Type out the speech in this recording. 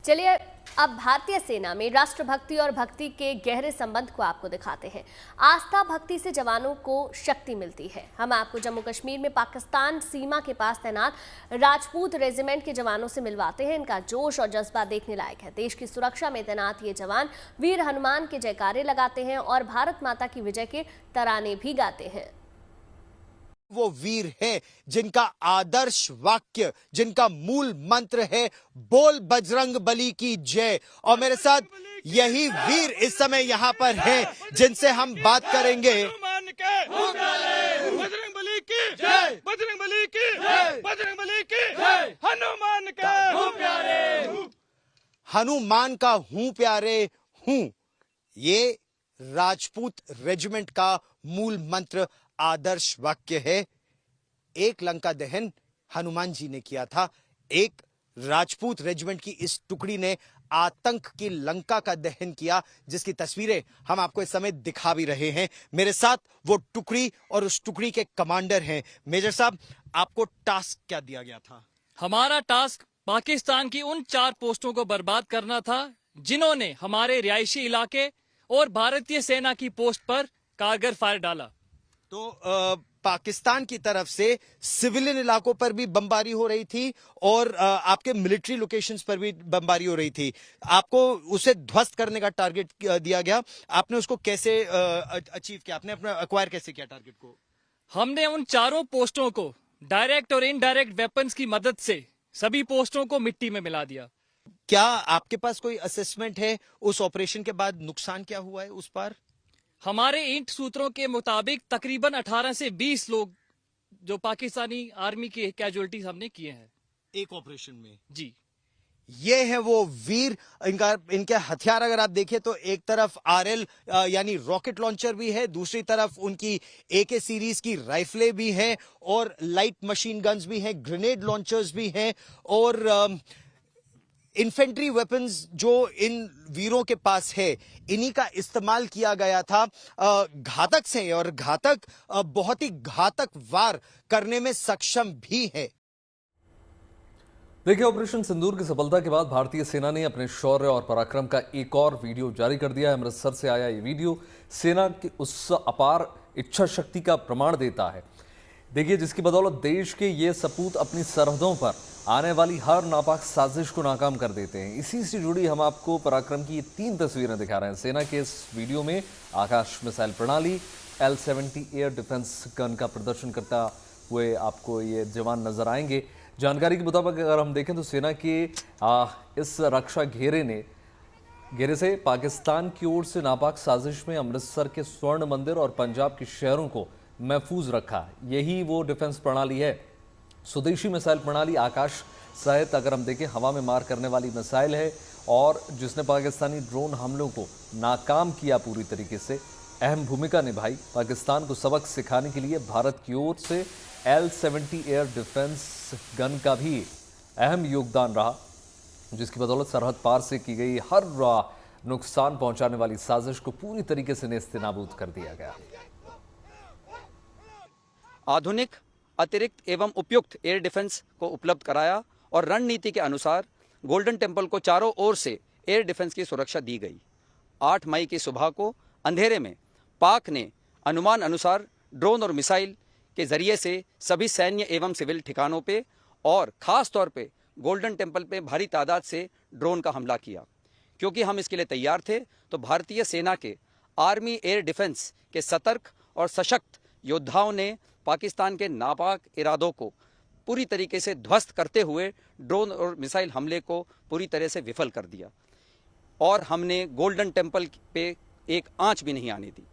चलिए अब भारतीय सेना में राष्ट्रभक्ति और भक्ति के गहरे संबंध को आपको दिखाते हैं। आस्था भक्ति से जवानों को शक्ति मिलती है। हम आपको जम्मू कश्मीर में पाकिस्तान सीमा के पास तैनात राजपूत रेजिमेंट के जवानों से मिलवाते हैं। इनका जोश और जज्बा देखने लायक है। देश की सुरक्षा में तैनात ये जवान वीर हनुमान के जयकारे लगाते हैं और भारत माता की विजय के तराने भी गाते हैं। वो वीर हैं जिनका आदर्श वाक्य, जिनका मूल मंत्र है बोल बजरंग बली की जय। और मेरे साथ यही वीर इस समय यहाँ पर हैं जिनसे हम बात करेंगे। बजरंग बली की जय, बजरंग बली की जय, बजरंग बली की जय, हनुमान का हूँ प्यारे, हनुमान का हूं प्यारे हूं, ये राजपूत रेजिमेंट का मूल मंत्र, आदर्श वाक्य है। एक लंका दहन हनुमान जी ने किया था। एक राजपूत रेजिमेंट की इस टुकड़ी ने आतंक की लंका का दहन किया, जिसकी तस्वीरें हम आपको इस समय दिखा भी रहे हैं। मेरे साथ वो टुकड़ी और उस टुकड़ी के कमांडर हैं। मेजर साहब, आपको टास्क क्या दिया गया था? हमारा टास्क पाकिस्तान की उन 4 पोस्टों को बर्बाद करना था जिन्होंने हमारे रिहायशी इलाके और भारतीय सेना की पोस्ट पर कारगर फायर डाला। तो पाकिस्तान की तरफ से सिविलियन इलाकों पर भी बमबारी हो रही थी और आपके मिलिट्री लोकेशंस पर भी बमबारी हो रही थी। आपको उसे ध्वस्त करने का टारगेट दिया गया। आपने उसको कैसे अचीव किया? आपने अपना एक्वायर कैसे किया टारगेट को? हमने उन 4 पोस्टों को डायरेक्ट और इनडायरेक्ट वेपन्स की मदद से सभी पोस्टों को मिट्टी में मिला दिया। क्या आपके पास कोई असेसमेंट है उस ऑपरेशन के बाद नुकसान क्या हुआ है उस पर? हमारे ईंट सूत्रों के मुताबिक तकरीबन 18 से 20 लोग जो पाकिस्तानी आर्मी के कैजुअलिटीज हमने किए हैं एक ऑपरेशन में। जी, ये है वो वीर। इनके हथियार अगर आप देखें तो एक तरफ आरएल यानी रॉकेट लॉन्चर भी है, दूसरी तरफ उनकी एके सीरीज की राइफलें भी हैं और लाइट मशीन गन्स भी हैं, ग्रेनेड लॉन्चर्स भी हैं और इन्फेंट्री वेपन्स जो इन वीरों के पास है, इन्हीं का इस्तेमाल किया गया था। घातक से और घातक बहुत ही घातक वार करने में सक्षम भी है। देखिए, ऑपरेशन सिंदूर की सफलता के बाद भारतीय सेना ने अपने शौर्य और पराक्रम का एक और वीडियो जारी कर दिया है। अमृतसर से आया ये वीडियो सेना की उस अपार इच्छा शक्ति का प्रमाण देता है। देखिए, जिसकी बदौलत देश के ये सपूत अपनी सरहदों पर आने वाली हर नापाक साजिश को नाकाम कर देते हैं। इसी से जुड़ी हम आपको पराक्रम की 3 तस्वीरें दिखा रहे हैं। सेना के इस वीडियो में आकाश मिसाइल प्रणाली L-70 एयर डिफेंस गन का प्रदर्शन करता हुए आपको ये जवान नजर आएंगे। जानकारी के मुताबिक अगर हम देखें तो सेना के इस रक्षा घेरे से पाकिस्तान की ओर से नापाक साजिश में अमृतसर के स्वर्ण मंदिर और पंजाब के शहरों को महफूज रखा। यही वो डिफेंस प्रणाली है। स्वदेशी मिसाइल प्रणाली आकाश सहित अगर हम देखें हवा में मार करने वाली मिसाइल है और जिसने पाकिस्तानी ड्रोन हमलों को नाकाम किया पूरी तरीके से, अहम भूमिका निभाई। पाकिस्तान को सबक सिखाने के लिए भारत की ओर से L-70 एयर डिफेंस गन का भी अहम योगदान रहा, जिसकी बदौलत सरहद पार से की गई हर नुकसान पहुंचाने वाली साजिश को पूरी तरीके से नेस्तनाबूद कर दिया गया। आधुनिक, अतिरिक्त एवं उपयुक्त एयर डिफेंस को उपलब्ध कराया और रणनीति के अनुसार गोल्डन टेम्पल को चारों ओर से एयर डिफेंस की सुरक्षा दी गई। 8 मई की सुबह को अंधेरे में पाक ने अनुमान अनुसार ड्रोन और मिसाइल के जरिए से सभी सैन्य एवं सिविल ठिकानों पे और खास तौर पे गोल्डन टेम्पल पे भारी तादाद से ड्रोन का हमला किया। क्योंकि हम इसके लिए तैयार थे, तो भारतीय सेना के आर्मी एयर डिफेंस के सतर्क और सशक्त योद्धाओं ने पाकिस्तान के नापाक इरादों को पूरी तरीके से ध्वस्त करते हुए ड्रोन और मिसाइल हमले को पूरी तरह से विफल कर दिया और हमने गोल्डन टेम्पल पे एक आंच भी नहीं आने दी।